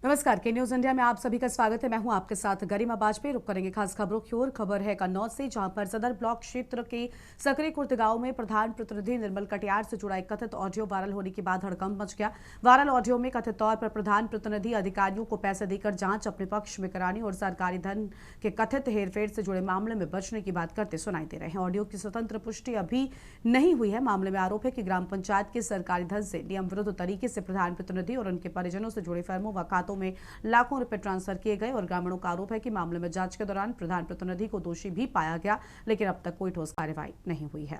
नमस्कार, के news India में आप सभी का स्वागत है। मैं हूं आपके साथ गरिमा बाजपेयी। रुक करेंगे खास खबरों की ओर। खबर है कन्नौज से, जहां पर सदर ब्लॉक क्षेत्र के सकरी खुर्द गांव में प्रधान प्रतिनिधि निर्मल कटियार से जुड़ा एक कथित ऑडियो वायरल होने के बाद हड़कंप मच गया। वायरल ऑडियो में कथित तौर पर प्रधान प्रतिनिधि अधिकारियों को पैसे देकर जांच अपने पक्ष में कराने और सरकारी धन के कथित हेरफेर से जुड़े मामले में बचने की बात करते सुनाई दे रहे हैं। ऑडियो की स्वतंत्र पुष्टि अभी नहीं हुई है। मामले में आरोप है कि ग्राम पंचायत के सरकारी धन से नियम विरुद्ध तरीके से प्रधान प्रतिनिधि और उनके परिजनों से जुड़े फर्मों व खातों में लाखों रुपए ट्रांसफर किए गए और ग्रामीणों का आरोप है कि मामले में जांच के दौरान प्रधान प्रतिनिधि को दोषी भी पाया गया, लेकिन अब तक कोई ठोस कार्रवाई नहीं हुई है।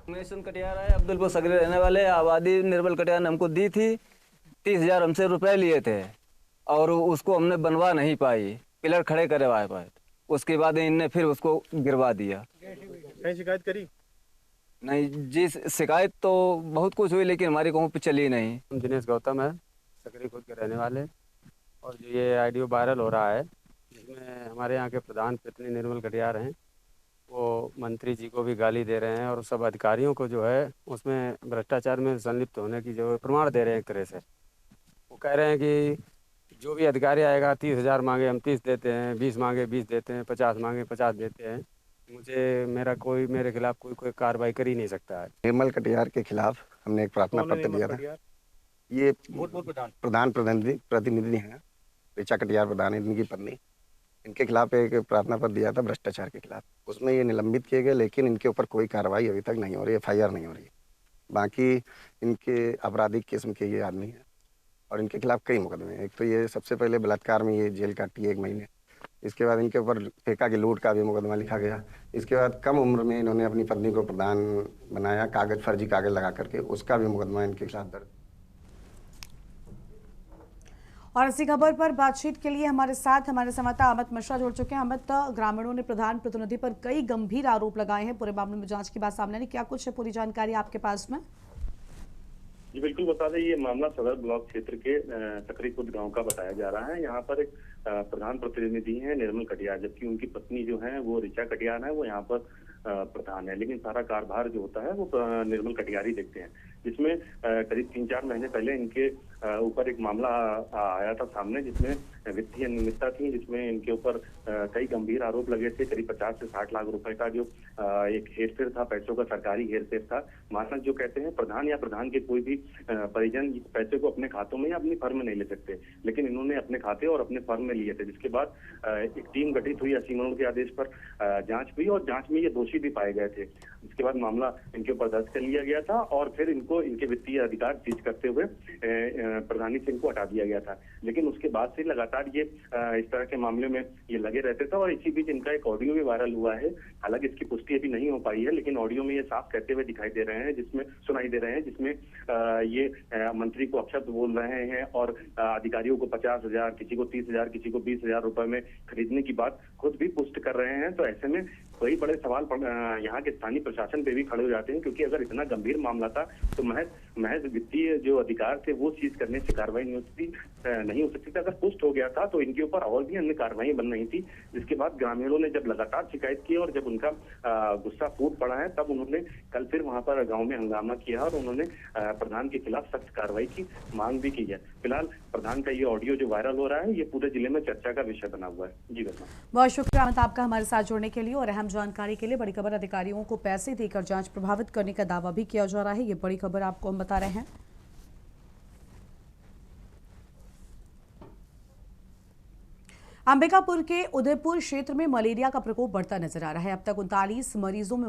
कटियार है, अब्दुलपुर सकरी रहने वाले। आबादी निर्मल कटियार ने हमको दी थी। 30,000 हमसे रुपए लिए थे और उसको हमने बनवा नहीं पाई, पिलर खड़े करवा पाए। उसके बाद इनने फिर उसको गिरवा दिया। कहीं शिकायत करी? नहीं जी, शिकायत तो बहुत कुछ हुई, लेकिन हमारी कहूँ पे चली नहीं। दिनेश गौतम है, सकरी खुद के रहने वाले। और जो ये ऑडियो वायरल हो रहा है, जिसमें हमारे यहाँ के प्रधान प्रतिनिधि निर्मल कटियार हैं, वो मंत्री जी को भी गाली दे रहे हैं और सब अधिकारियों को जो है उसमें भ्रष्टाचार में संलिप्त होने की जो प्रमाण दे रहे हैं। एक तरह से वो कह रहे हैं कि जो भी अधिकारी आएगा 30,000 मांगे हम 30 देते हैं, 20 मांगे 20 देते हैं, 50 मांगे 50 देते हैं। मेरे खिलाफ कोई कार्रवाई कर ही नहीं सकता है। निर्मल कटियार के खिलाफ हमने एक प्रार्थना पत्र दिया था। ये प्रधान प्रतिनिधि हैं, ऋचा कटियार प्रधान है, इनकी पत्नी। इनके खिलाफ एक प्रार्थना पत्र दिया था भ्रष्टाचार के खिलाफ। उसमें ये निलंबित किए गए, लेकिन इनके ऊपर कोई कार्रवाई अभी तक नहीं हो रही, FIR नहीं हो रही। बाकी इनके आपराधिक किस्म के ये आदमी हैं और इनके खिलाफ कई मुकदमे हैं। एक तो ये सबसे पहले बलात्कार में ये जेल काटी 1 महीने। इसके बाद इनके ऊपर ठेका की लूट का भी मुकदमा लिखा गया। इसके बाद कम उम्र में इन्होंने अपनी पत्नी को प्रधान बनाया, फर्जी कागज लगा करके, उसका भी मुकदमा इनके खिलाफ दर्ज। और इसी खबर पर बातचीत के लिए हमारे साथ हमारे संवाददाता अमित मिश्रा जुड़ चुके हैं। अमित, ग्रामीणों ने प्रधान प्रतिनिधि पर कई गंभीर आरोप लगाए हैं। पूरे मामले में जांच की बात सामने आई, क्या कुछ है पूरी जानकारी आपके पास में? जी बिल्कुल, बता दें ये मामला सदर ब्लॉक क्षेत्र के सकरी खुर्द गांव का बताया जा रहा है। यहाँ पर एक प्रधान प्रतिनिधि हैं निर्मल कटियार, जबकि उनकी पत्नी जो है वो ऋचा कटियार है, वो यहाँ पर प्रधान है। लेकिन सारा कार्यभार जो होता है वो निर्मल कटियार ही देखते हैं। जिसमें करीब 3-4 महीने पहले इनके ऊपर एक मामला आया था सामने, जिसमें वित्तीय अनियमितता थी, जिसमें इनके ऊपर कई गंभीर आरोप लगे थे। करीब 50 से 60 लाख रुपए का जो एक हेरफेर था, पैसों का सरकारी हेरफेर था। मानक जो कहते हैं प्रधान या प्रधान के कोई भी परिजन इस पैसे को अपने खातों में या अपनी फर्म में नहीं ले सकते, लेकिन इन्होंने अपने खाते और अपने फर्म में लिए थे। जिसके बाद एक टीम गठित हुई, असीम के आदेश पर जांच हुई और जांच में ये दोषी भी पाए गए थे। इसके बाद मामला इनके ऊपर दर्ज कर लिया गया था और फिर इनको इनके वित्तीय अधिकार सीज करते हुए प्रधानी से इनको हटा दिया गया था। लेकिन उसके बाद से लगातार ये इस तरह के मामले में ये लगे रहते थे और इसी बीच इनका एक ऑडियो भी वायरल हुआ है। हालांकि इसकी पुष्टि अभी नहीं हो पाई है, लेकिन ऑडियो में ये साफ कहते हुए दिखाई दे रहे हैं, जिसमें सुनाई दे रहे हैं, जिसमें ये मंत्री को अपशब्द बोल रहे हैं और अधिकारियों को 50,000, किसी को 30,000, किसी को 20,000 रुपए में खरीदने की बात खुद भी पुष्ट कर रहे हैं। तो ऐसे में कई बड़े सवाल यहाँ के स्थानीय प्रशासन पे भी खड़े हो जाते हैं, क्योंकि अगर इतना गंभीर मामला था तो महज वित्तीय जो अधिकार थे वो चीज करने से कार्रवाई नहीं हो सकती थी। अगर पुष्ट हो गया था तो इनके ऊपर और भी अन्य कार्रवाई बन रही थी। जिसके बाद ग्रामीणों ने जब लगातार शिकायत की और जब उनका गुस्सा फूट पड़ा है, तब उन्होंने कल फिर वहां पर गाँव में हंगामा किया और उन्होंने प्रधान के खिलाफ सख्त कार्रवाई की मांग भी की है। फिलहाल प्रधान का ये ऑडियो जो वायरल हो रहा है, ये पूरे जिले में चर्चा का विषय बना हुआ है। जी बता। बहुत शुक्रिया अमित आपका हमारे साथ जुड़ने के लिए और अहम जानकारी के लिए। बड़ी खबर, अधिकारियों को पैसे देकर जांच प्रभावित करने का दावा भी किया जा रहा है। ये बड़ी खबर आपको हम बता रहे हैं। अंबिकापुर के उदयपुर क्षेत्र में मलेरिया का प्रकोप बढ़ता नजर आ रहा है। अब तक 39 मरीजों में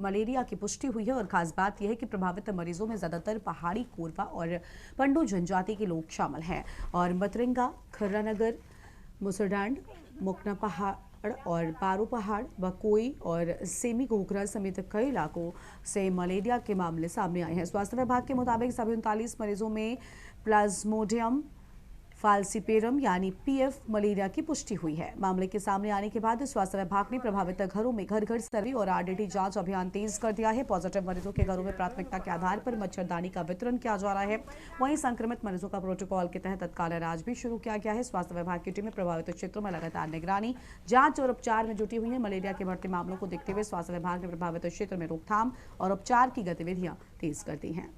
मलेरिया की पुष्टि हुई है और खास बात यह है कि प्रभावित मरीजों में ज्यादातर पहाड़ी, कोरवा और पंडू जनजाति के लोग शामिल हैं और मतरिंगा, खर्रानगर, मुसरडांड, मुकना पहाड़ और पारो पहाड़, बकोई और सेमी घोघरा समेत कई इलाकों से मलेरिया के मामले सामने आए हैं। स्वास्थ्य विभाग के मुताबिक सभी 39 मरीजों में प्लाज्मोडियम फाल्सिपेरम यानी PF मलेरिया की पुष्टि हुई है। मामले के सामने आने के बाद स्वास्थ्य विभाग ने प्रभावित घरों में घर घर सर्वे और RDT जांच अभियान तेज कर दिया है। पॉजिटिव मरीजों के घरों में प्राथमिकता के आधार पर मच्छरदानी का वितरण किया जा रहा है। वहीं संक्रमित मरीजों का प्रोटोकॉल के तहत तत्काल इलाज भी शुरू किया गया है। स्वास्थ्य विभाग की टीमें प्रभावित क्षेत्रों में लगातार निगरानी, जांच और उपचार में जुटी हुई है। मलेरिया के बढ़ते मामलों को देखते हुए स्वास्थ्य विभाग ने प्रभावित क्षेत्र में रोकथाम और उपचार की गतिविधियां तेज कर दी हैं।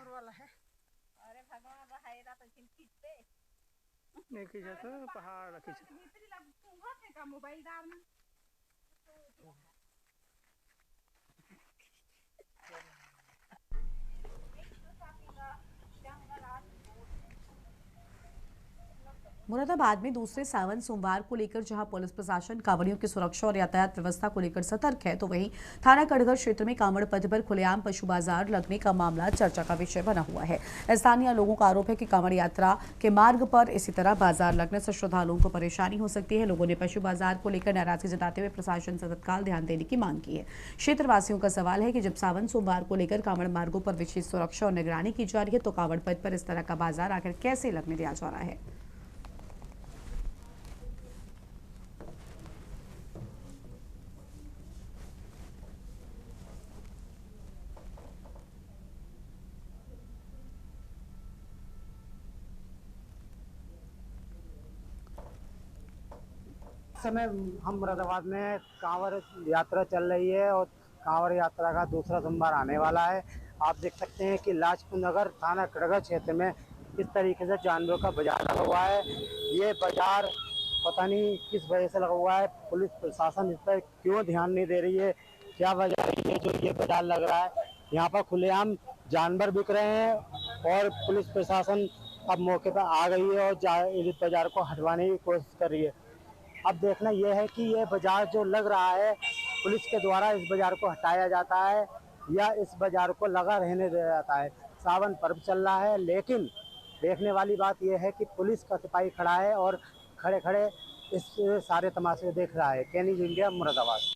वाला है। अरे भगवान बहायरा तो खींच पे नहीं खींचा तो पहाड़ खींचा मोबाइल दार में मुरादाबाद में दूसरे सावन सोमवार को लेकर जहां पुलिस प्रशासन कांवड़ियों की सुरक्षा और यातायात व्यवस्था को लेकर सतर्क है, तो वहीं थाना कड़गर क्षेत्र में कांवड़ पथ पर खुलेआम पशु बाजार लगने का मामला चर्चा का विषय बना हुआ है। स्थानीय लोगों का आरोप है कि कांवड़ यात्रा के मार्ग पर इसी तरह बाजार लगने से श्रद्धालुओं को परेशानी हो सकती है। लोगों ने पशु बाजार को लेकर नाराजगी जताते हुए प्रशासन से तत्काल ध्यान देने की मांग की है। क्षेत्रवासियों का सवाल है कि जब सावन सोमवार को लेकर कांवड़ मार्गों पर विशेष सुरक्षा और निगरानी की जा रही है, तो कांवड़ पथ पर इस तरह का बाजार आखिर कैसे लगने दिया जा रहा है। समय हम मुरादाबाद में कांवड़ यात्रा चल रही है और कांवड़ यात्रा का दूसरा सोमवार आने वाला है। आप देख सकते हैं कि लाजपत नगर थाना कड़गर क्षेत्र में इस तरीके से जानवरों का बाजार लगा हुआ है। ये बाजार पता नहीं किस वजह से लगा हुआ है, पुलिस प्रशासन इस पर क्यों ध्यान नहीं दे रही है, क्या वजह है जो ये बाजार लग रहा है। यहाँ पर खुलेआम जानवर बिक रहे हैं और पुलिस प्रशासन अब मौके पर आ गई है और इस बाजार को हटवाने की कोशिश कर रही है। अब देखना यह है कि ये बाजार जो लग रहा है, पुलिस के द्वारा इस बाजार को हटाया जाता है या इस बाजार को लगा रहने दिया जाता है। सावन पर्व चल रहा है, लेकिन देखने वाली बात यह है कि पुलिस का सिपाही खड़ा है और खड़े खड़े इस सारे तमाशे देख रहा है। के न्यूज़ इंडिया, मुरादाबाद।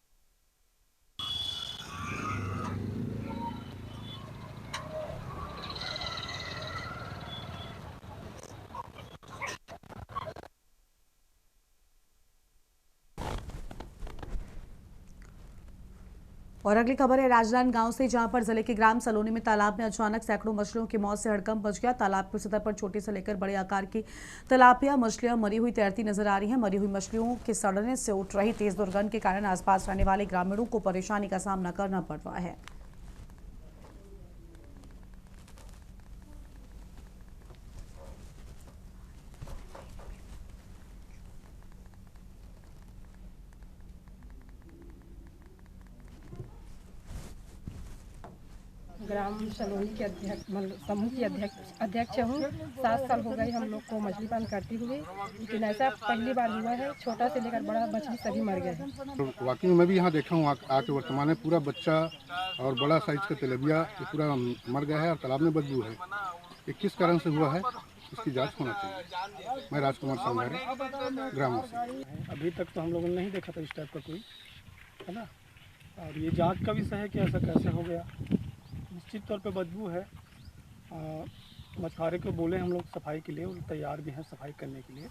और अगली खबर है राजनांदगांव से, जहां पर जिले के ग्राम सलोनी में तालाब में अचानक सैकड़ों मछलियों की मौत से हड़कंप मच गया। तालाब की सतह पर छोटी से लेकर बड़े आकार की तिलापिया मछलियां मरी हुई तैरती नजर आ रही हैं। मरी हुई मछलियों के सड़ने से उठ रही तेज दुर्गंध के कारण आसपास रहने वाले ग्रामीणों को परेशानी का सामना करना पड़ रहा है। ग्राम सलोनी के समूह की अध्यक्ष हूँ। 7 साल हो गए हम लोग को मछली पालन करते हुए, लेकिन ऐसा पहली बार हुआ है। छोटा से लेकर बड़ा मछली सभी मर गए हैं। वाकई में मैं भी यहाँ देखा हूँ आके वर्तमान में पूरा बच्चा और बड़ा साइज का तेलबिया पूरा मर गया है और तालाब में बदबू है। ये किस कारण से हुआ है, इसकी जांच होना चाहिए। मैं राजकुमार संघारे ग्राम से। अभी तक तो हम लोगों ने नहीं देखा था इस टाइप का कोई, है ना। और ये जांच का विषय है कि ऐसा कैसे हो गया। निश्चित तौर पे बदबू है। मछुआरे को बोले हम लोग सफाई के लिए, वो तैयार भी हैं सफाई करने के लिए।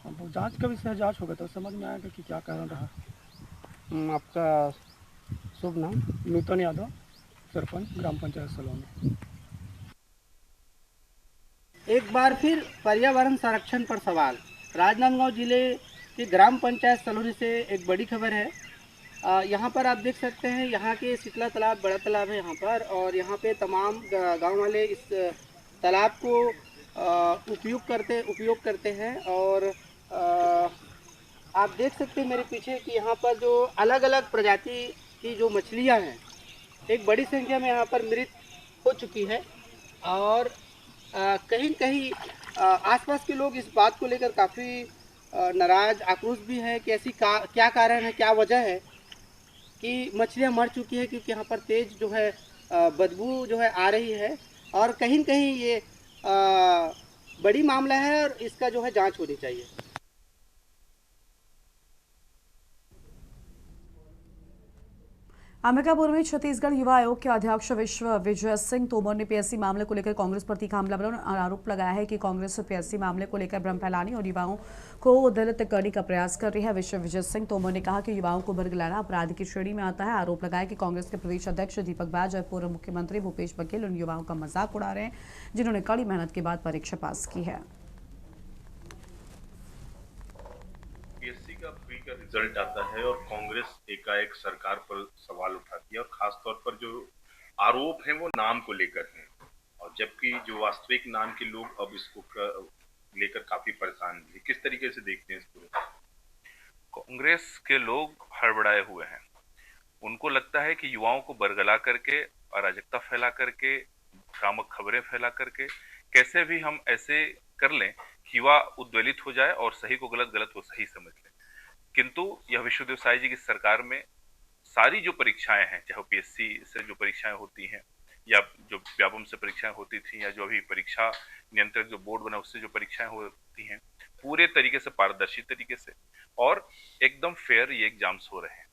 अब जांच का विषय जांच होगा तो समझ में आएगा कि क्या कारण रहा। आपका शुभ नाम? नूतन यादव, सरपंच ग्राम पंचायत सलोनी। एक बार फिर पर्यावरण संरक्षण पर सवाल। राजनांदगांव जिले के ग्राम पंचायत सलोनी से एक बड़ी खबर है। यहाँ पर आप देख सकते हैं, यहाँ के शीतला तालाब बड़ा तालाब है यहाँ पर, और यहाँ पे तमाम गांव वाले इस तालाब को उपयोग करते हैं। और आप देख सकते हैं मेरे पीछे कि यहाँ पर जो अलग अलग प्रजाति की जो मछलियाँ हैं, एक बड़ी संख्या में यहाँ पर मृत हो चुकी है। और कहीं कहीं आसपास के लोग इस बात को लेकर काफ़ी नाराज आक्रोश भी है कि ऐसी क्या कारण है, क्या वजह है कि मछलियाँ मर चुकी है, क्योंकि यहाँ पर तेज जो है बदबू जो है आ रही है। और कहीं कहीं ये बड़ी मामला है और इसका जो है जांच होनी चाहिए। अंबिकापुर में छत्तीसगढ़ युवा आयोग के अध्यक्ष विश्व विजय सिंह तोमर ने पीएससी मामले को लेकर कांग्रेस पर तीखा हमला बोला और आरोप लगाया है कि कांग्रेस पीएससी मामले को लेकर भ्रम फैलाने और युवाओं को दलित करने का प्रयास कर रही है। विश्व विजय सिंह तोमर ने कहा कि युवाओं को बरगलाना अपराध की श्रेणी में आता है। आरोप लगाया कि कांग्रेस के प्रदेश अध्यक्ष दीपक बैज और पूर्व मुख्यमंत्री भूपेश बघेल उन युवाओं का मजाक उड़ा रहे हैं जिन्होंने कड़ी मेहनत के बाद परीक्षा पास की है। पीएससी का प्री का रिजल्ट आता है और कांग्रेस एकाएक सरकार पर सवाल उठाती है और खास तौर पर जो आरोप हैं वो नाम को लेकर हैं, और जबकि जो वास्तविक नाम के लोग अब इसको लेकर काफी परेशान हैं। किस तरीके से देखते हैं इस पूरे? कांग्रेस के लोग हड़बड़ाए हुए हैं। उनको लगता है कि युवाओं को बरगला करके, अराजकता फैला करके, भ्रामक खबरें फैला करके कैसे भी हम ऐसे कर लें कि युवा उद्वेलित हो जाए और सही को गलत, गलत को सही समझ ले। किंतु यह विश्वदेव साई जी की सरकार में सारी जो परीक्षाएं हैं, चाहे पीएससी से जो परीक्षाएं होती हैं या जो व्यापम से परीक्षाएं होती थी या जो अभी परीक्षा नियंत्रक जो बोर्ड बना उससे जो परीक्षाएं होती हैं, पूरे तरीके से पारदर्शी तरीके से और एकदम फेयर ये एग्जाम्स हो रहे हैं।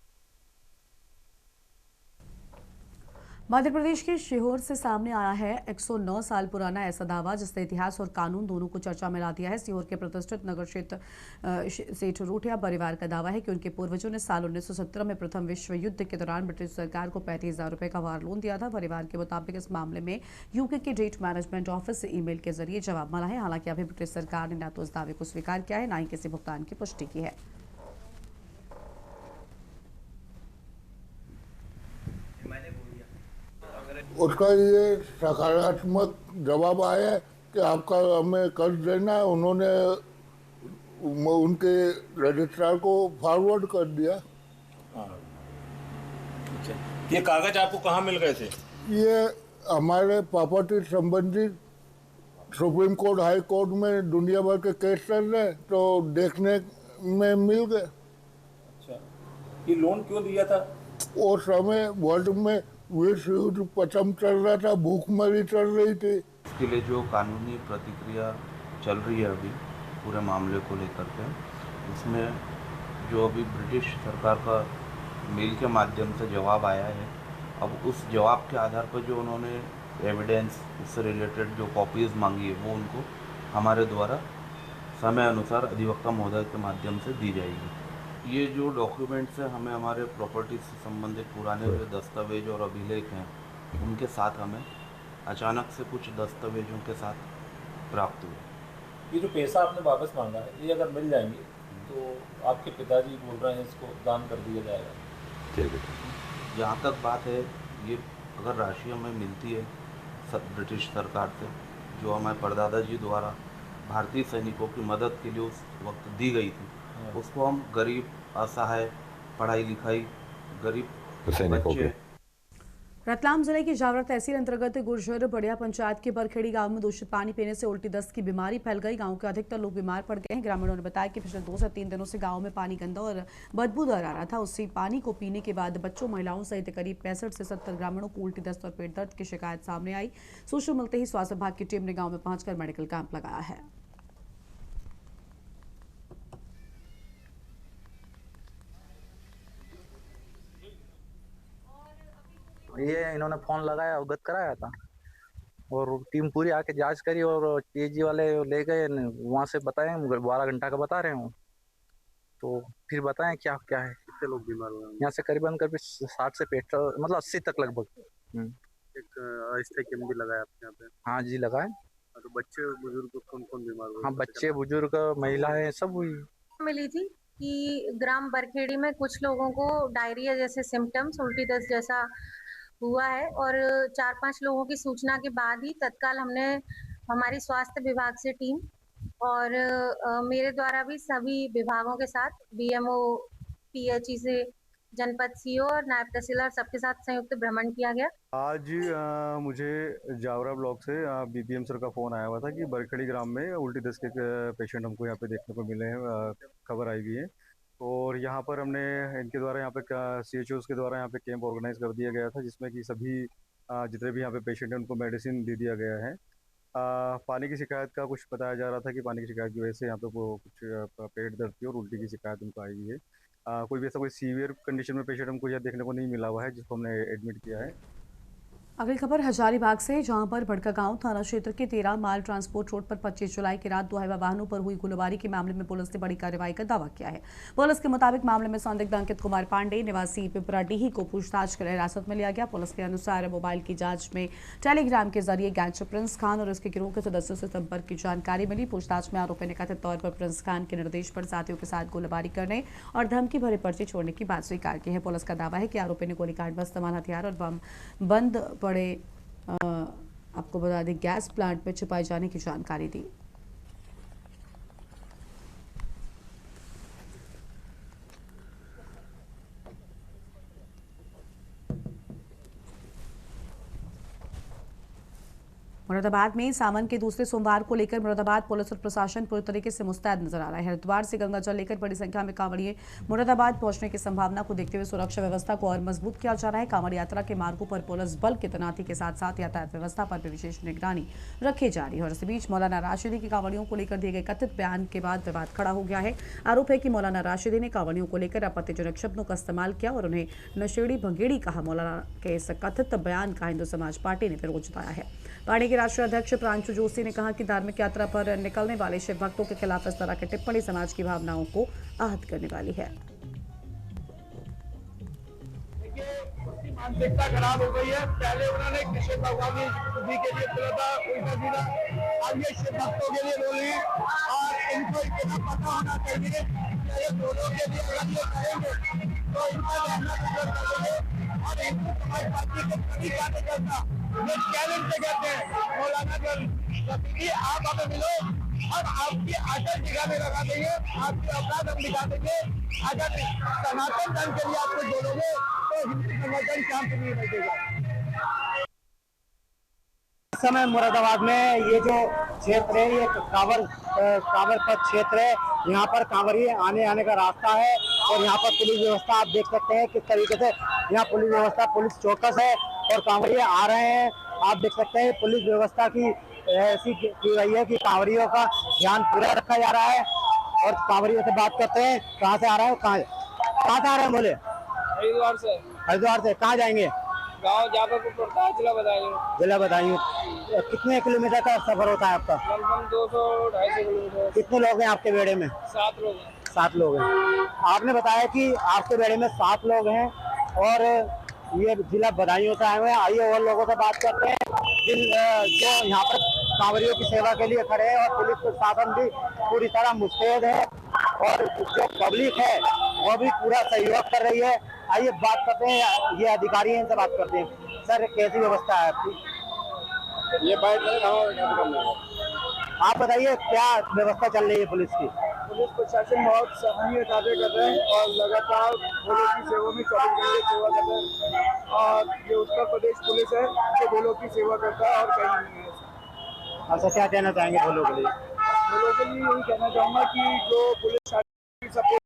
मध्य प्रदेश के सीहोर से सामने आया है 109 साल पुराना ऐसा दावा जिसने इतिहास और कानून दोनों को चर्चा में ला दिया है। सीहोर के प्रतिष्ठित नगर क्षेत्र सेठ रोटिया परिवार का दावा है कि उनके पूर्वजों ने साल 1917 में प्रथम विश्व युद्ध के दौरान ब्रिटिश सरकार को 35,000 रुपए का वार लोन दिया था। परिवार के मुताबिक इस मामले में यूके के डेट मैनेजमेंट ऑफिस से ईमेल के जरिए जवाब मिला है। हालांकि अभी ब्रिटिश सरकार ने न तो इस दावे को स्वीकार किया है, न ही किसी भुगतान की पुष्टि की है। उसका ये सकारात्मक जवाब आया है कि आपका हमें कर्ज देना है। उन्होंने उनके रजिस्ट्रार को फॉरवर्ड कर दिया। ये कागज आपको कहाँ मिल गए थे? ये हमारे प्रॉपर्टी संबंधी सुप्रीम कोर्ट, हाई कोर्ट में दुनिया भर के केस चल रहे तो देखने में मिल गए। अच्छा, ये लोन क्यों दिया था? वो समय वर्ल्ड में विश्व युद्ध प्रथम चल रहा था, भूखमरी चल रही थी। इसके लिए जो कानूनी प्रतिक्रिया चल रही है अभी पूरे मामले को लेकर के, उसमें जो अभी ब्रिटिश सरकार का मेल के माध्यम से जवाब आया है, अब उस जवाब के आधार पर जो उन्होंने एविडेंस उससे रिलेटेड जो कॉपीज़ मांगी है वो उनको हमारे द्वारा समय अनुसार अधिवक्ता महोदय के माध्यम से दी जाएगी। ये जो डॉक्यूमेंट्स हैं हमें हमारे प्रॉपर्टी से संबंधित पुराने जो दस्तावेज और अभिलेख हैं उनके साथ हमें अचानक से कुछ दस्तावेजों के साथ प्राप्त हुए। ये जो पैसा आपने वापस मांगा है, ये अगर मिल जाएंगे तो आपके पिताजी बोल रहे हैं इसको दान कर दिया जाएगा। ठीक है, जहाँ तक बात है ये अगर राशि हमें मिलती है ब्रिटिश सरकार से, जो हमारे परदादा जी द्वारा भारतीय सैनिकों की मदद के लिए उस वक्त दी गई थी, उसको हम गरीब, असहाय, पढ़ाई लिखाई गरीब बच्चे। रतलाम जिले की जावरा तहसील अंतर्गत गुर्जर बड़िया पंचायत के बरखेड़ी गांव में दूषित पानी पीने से उल्टी दस्त की बीमारी फैल गई। गांव के अधिकतर लोग बीमार पड़ गए हैं। ग्रामीणों ने बताया कि पिछले 2 से 3 दिनों से गांव में पानी गंदा और बदबूदार आ रहा था। उसी पानी को पीने के बाद बच्चों, महिलाओं सहित करीब 65 से 70 ग्रामीणों को उल्टी दस्त और पेट दर्द की शिकायत सामने आई। सूचना मिलते ही स्वास्थ्य विभाग की टीम ने गाँव में पहुंचकर मेडिकल कैंप लगाया है। ये इन्होंने फोन लगाया, अवगत कराया था और टीम पूरी आके जांच करी और पीएचजी वाले ले गए, वहाँ से बताएं 12 घंटा का बता रहे हो, तो फिर बताएं क्या क्या है। कितने लोग बीमार हुए? यहाँ से करीबन 60 से 65 मतलब 80 तक लगभग। एक अस्थायी कैंप भी लगाया आपके यहाँ पे? हाँ जी लगाए। तो बच्चे बुजुर्ग कौन कौन बीमार हुए? हाँ, बच्चे बुजुर्ग महिलाएं सब हुई। मिली थी कि ग्राम बरखेड़ी में कुछ लोगों को डायरिया जैसे सिम्टम्स, उल्टी दस्त जैसा हुआ है और 4-5 लोगों की सूचना के बाद ही तत्काल हमने हमारी स्वास्थ्य विभाग से टीम और मेरे द्वारा भी सभी विभागों के साथ बीएमओ, पीएचई से जनपद सीओ और नायब तहसीलदार सबके साथ संयुक्त भ्रमण किया गया। आज मुझे जावरा ब्लॉक से बीपीएम सर का फोन आया हुआ था कि बरखेड़ी ग्राम में उल्टी दस्त के पेशेंट हमको यहाँ पे देखने को मिले हैं, खबर आई हुई है और यहाँ पर हमने इनके द्वारा यहाँ पे CHOs के द्वारा यहाँ पे कैंप ऑर्गेनाइज कर दिया गया था, जिसमें कि सभी जितने भी यहाँ पे पेशेंट हैं उनको मेडिसिन दे दिया गया है। पानी की शिकायत का कुछ बताया जा रहा था कि पानी की शिकायत की वजह से यहाँ पे कुछ पेट दर्द की और उल्टी की शिकायत उनको आई हुई है। कोई भी ऐसा कोई सीवियर कंडीशन में पेशेंट हमको यह देखने को नहीं मिला हुआ है जिसको हमने एडमिट किया है। अगली खबर हजारीबाग से, जहां पर भड़कागांव थाना क्षेत्र के 13 माल ट्रांसपोर्ट रोड पर 25 जुलाई की रात 2 हाईवा वाहनों पर हुई गोलीबारी के मामले में पुलिस ने बड़ी कार्रवाई का दावा किया है। पुलिस के मुताबिक मामले में संदिग्ध अंकित कुमार पांडे निवासी पिपराडीही को पूछताछ कर हिरासत में लिया गया। पुलिस के अनुसार मोबाइल की जांच में टेलीग्राम के जरिए गैंगस्टर प्रिंस खान और उसके गिरोह के सदस्यों से संपर्क की जानकारी मिली। पूछताछ में आरोपी ने कथित तौर पर प्रिंस खान के निर्देश पर साथियों के साथ गोलीबारी करने और धमकी भरे पर्चे छोड़ने की बात स्वीकार की है। पुलिस का दावा है कि आरोपी ने गोलीकांड में इस्तेमाल हथियार और बम बंद पड़े आपको बता दें गैस प्लांट में छिपाए जाने की जानकारी दी। मुरादाबाद में सावन के दूसरे सोमवार को लेकर मुरादाबाद पुलिस और प्रशासन पूरी तरीके से मुस्तैद नजर आ रहा है। हरिद्वार से गंगा जल लेकर बड़ी संख्या में कांवड़िए मुरादाबाद पहुंचने की संभावना को देखते हुए सुरक्षा व्यवस्था को और मजबूत किया जा रहा है। कांवड़ यात्रा के मार्गों पर पुलिस बल की तैनाती के साथ साथ यातायात व्यवस्था पर भी विशेष निगरानी रखी जा रही है। और इस बीच मौलाना राशिदी की कांवड़ियों को लेकर दिए गए कथित बयान के बाद विवाद खड़ा हो गया है। आरोप है कि मौलाना राशिदी ने कांवड़ियों को लेकर आपत्तिजनक शब्दों का इस्तेमाल किया और उन्हें नशेड़ी भंगेड़ी कहा। मौलाना के इस कथित बयान का हिंदू समाज पार्टी ने विरोध जताया है। पार्टी के राष्ट्रीय अध्यक्ष प्रांशु जोशी ने कहा कि धार्मिक यात्रा पर निकलने वाले शिव भक्तों के खिलाफ इस तरह की टिप्पणी समाज की भावनाओं को आहत करने वाली है। मानसिकता खराब हो गई है। पहले उन्होंने कृष्ण भगवान जी के लिए बोला था उल्टा सीधा, अब ये शिव भक्तों के लिए बोल रहे हैं और इनको इतना पता होना चाहिए कि ये दोनों के लिए अगर ये कहेंगे तो इनका रहना गुजर करेंगे और हिंदू समाज पार्टी को कभी क्या नहीं करता। ये चैलेंज से कहते हैं मौलाना रफीदी आप हमें मिलो और आपकी आदत दिखा में लगा देंगे, आपकी औकात हम दिखा देंगे। अगर सनातन धर्म के लिए आप कुछ बोलोगे तो हिंदू संगठन शांत नहीं बैठेगा। इस समय मुरादाबाद में ये जो क्षेत्र है ये कांवर पथ क्षेत्र है। यहाँ पर कांवरिये आने का रास्ता है और यहाँ पर पुलिस व्यवस्था आप देख सकते हैं किस तरीके से यहाँ पुलिस व्यवस्था पुलिस चौकस है और कांवरिये आ रहे हैं। आप देख सकते हैं पुलिस व्यवस्था की ऐसी की गई है कि कांवरियों का ध्यान पूरा रखा जा रहा है। और कांवरियों से बात करते हैं, कहाँ से आ रहे हो, कहाँ से आ रहे हैं बोले? हरिद्वार से। कहाँ जाएंगे? गाँव जाकर पड़ता है जिला बदायूं। कितने किलोमीटर का सफर होता है आपका? लगभग 200-250 किलोमीटर। कितने लोग हैं आपके बेड़े में? 7 लोग हैं। 7 लोग हैं। आपने बताया कि आपके बेड़े में 7 लोग हैं और ये जिला बदायूं से आए हुए हैं। आइए और लोगों से बात करते हैं जो यहाँ पर कांवरियों की सेवा के लिए खड़े हैं और पुलिस प्रशासन भी पूरी तरह मुस्तैद है और जो पब्लिक है वो भी पूरा सहयोग कर रही है। आइए बात करते हैं, ये अधिकारी हैं, इनसे बात करते हैं। सर कैसी व्यवस्था है आपकी? ये आप बताइए क्या व्यवस्था चल रही है पुलिस की? पुलिस प्रशासन बहुत सराहनीय कार्य कर रहे हैं और लगातार भोलों की सेवा में 24 घंटे सेवा कर रहे हैं और ये उत्तर प्रदेश पुलिस है जो भोलों की सेवा करता है और कहीं नहीं है। अच्छा, क्या कहना चाहेंगे भोलों के लिए? भोलों के लिए यही कहना चाहूँगा कि जो पुलिस सपोर्ट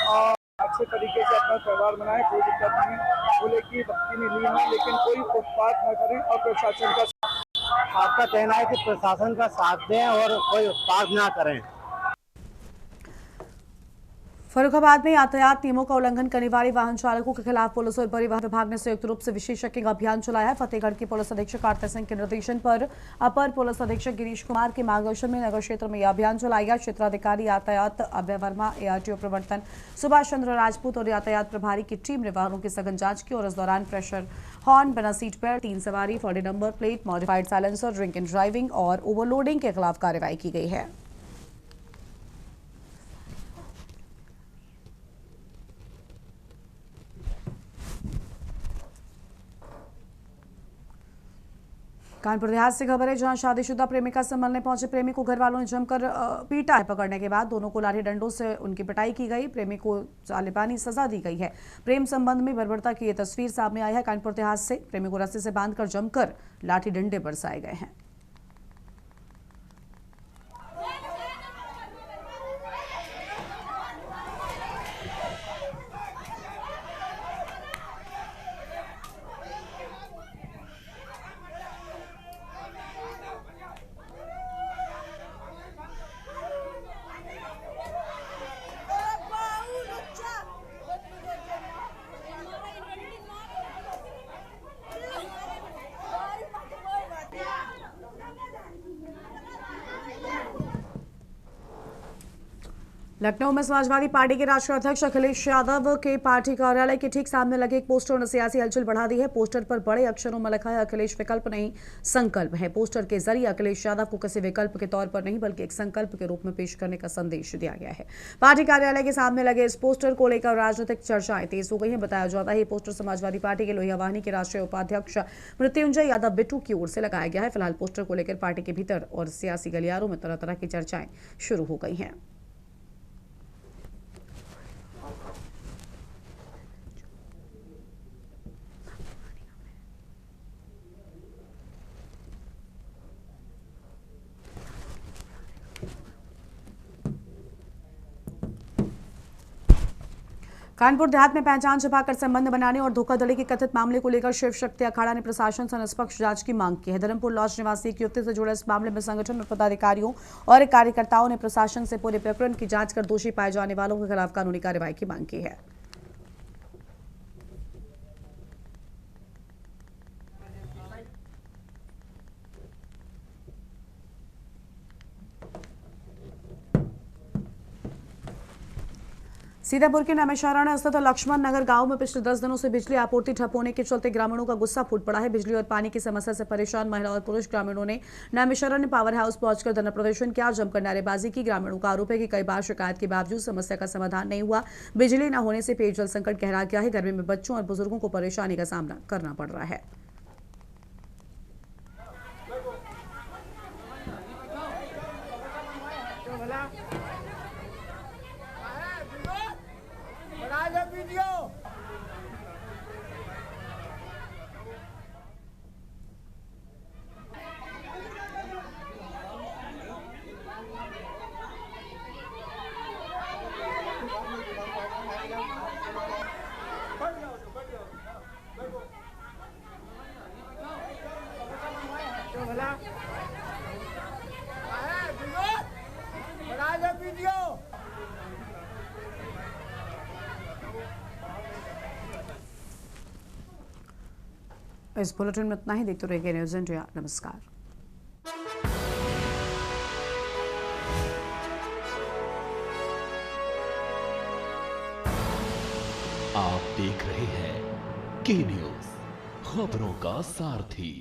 और अच्छे तरीके से अपना त्यौहार मनाए, कोई दिक्कत नहीं है। भोले की भक्ति में लीन है लेकिन कोई उत्पात न करें और प्रशासन का आपका कहना है कि प्रशासन का साथ दें और कोई उत्पात ना करें। फर्रुखाबाद में यातायात नियमों का उल्लंघन करने वाले वाहन चालकों के खिलाफ पुलिस और परिवहन विभाग ने संयुक्त रूप से विशेष चेकिंग अभियान चलाया है। फतेहगढ़ के पुलिस अधीक्षक आरती सिंह के निर्देशन पर अपर पुलिस अधीक्षक गिरीश कुमार के मार्गदर्शन में नगर क्षेत्र में यह अभियान चलाया गया। क्षेत्राधिकारी यातायात अभय वर्मा, ARTO प्रवर्तन सुभाष चंद्र राजपूत और यातायात प्रभारी की टीम ने वाहनों की सघन जांच की और इस दौरान प्रेशर हॉर्न, बिना सीट बेल्ट, 3 सवारी, faulty number plate, modified silencer, drink and driving और ओवरलोडिंग के खिलाफ कार्रवाई की गई है। कानपुर देहात से खबर है, जहां शादीशुदा प्रेमिका से मिलने पहुंचे प्रेमी को घर वालों ने जमकर पीटा है। पकड़ने के बाद दोनों को लाठी डंडों से उनकी पिटाई की गई। प्रेमी को जालिबानी सजा दी गई है। प्रेम संबंध में बर्बरता की यह तस्वीर सामने आई है। कानपुर देहात से प्रेमी को रस्सी से बांधकर जमकर लाठी डंडे बरसाए गए हैं। लखनऊ में समाजवादी पार्टी के राष्ट्रीय अध्यक्ष अखिलेश यादव के पार्टी कार्यालय के ठीक सामने लगे एक पोस्टर ने सियासी हलचल बढ़ा दी है। पोस्टर पर बड़े अक्षरों में लिखा है अखिलेश विकल्प नहीं संकल्प है। पोस्टर के जरिए अखिलेश यादव को किसी विकल्प के तौर पर नहीं बल्कि एक संकल्प के रूप में पेश करने का संदेश दिया गया है। पार्टी कार्यालय के सामने लगे इस पोस्टर को लेकर राजनीतिक चर्चाएं तेज हो गई हैं। बताया जाता है ये पोस्टर समाजवादी पार्टी के लोहिया वाहिनी के राष्ट्रीय उपाध्यक्ष मृत्युंजय यादव बिट्टू की ओर से लगाया गया है। फिलहाल पोस्टर को लेकर पार्टी के भीतर और सियासी गलियारों में तरह तरह की चर्चाएं शुरू हो गई हैं। कानपुर देहात में पहचान छिपाकर संबंध बनाने और धोखाधड़ी के कथित मामले को लेकर शिव शक्ति अखाड़ा ने प्रशासन से निष्पक्ष जांच की मांग की है। धर्मपुर लॉज निवासी एक युवती से जुड़े इस मामले में संगठन और पदाधिकारियों और कार्यकर्ताओं ने प्रशासन से पूरे प्रकरण की जांच कर दोषी पाए जाने वालों के खिलाफ कानूनी कार्रवाई की मांग की है। सीतापुर के नैमिषारण्य स्थित लक्ष्मण नगर गांव में पिछले 10 दिनों से बिजली आपूर्ति ठप होने के चलते ग्रामीणों का गुस्सा फूट पड़ा है। बिजली और पानी की समस्या से परेशान महिला और पुरुष ग्रामीणों ने नैमिषारण्य पावर हाउस पहुंचकर धरना प्रदर्शन किया, जमकर नारेबाजी की। ग्रामीणों का आरोप है कि कई बार शिकायत के बावजूद समस्या का समाधान नहीं हुआ। बिजली न होने से पेयजल संकट गहरा गया है। गर्मी में बच्चों और बुजुर्गों को परेशानी का सामना करना पड़ रहा है। इस बुलेटिन में इतना ही। देखते रहिए न्यूज़ इंडिया। नमस्कार। आप देख रहे हैं के न्यूज़, खबरों का सारथी।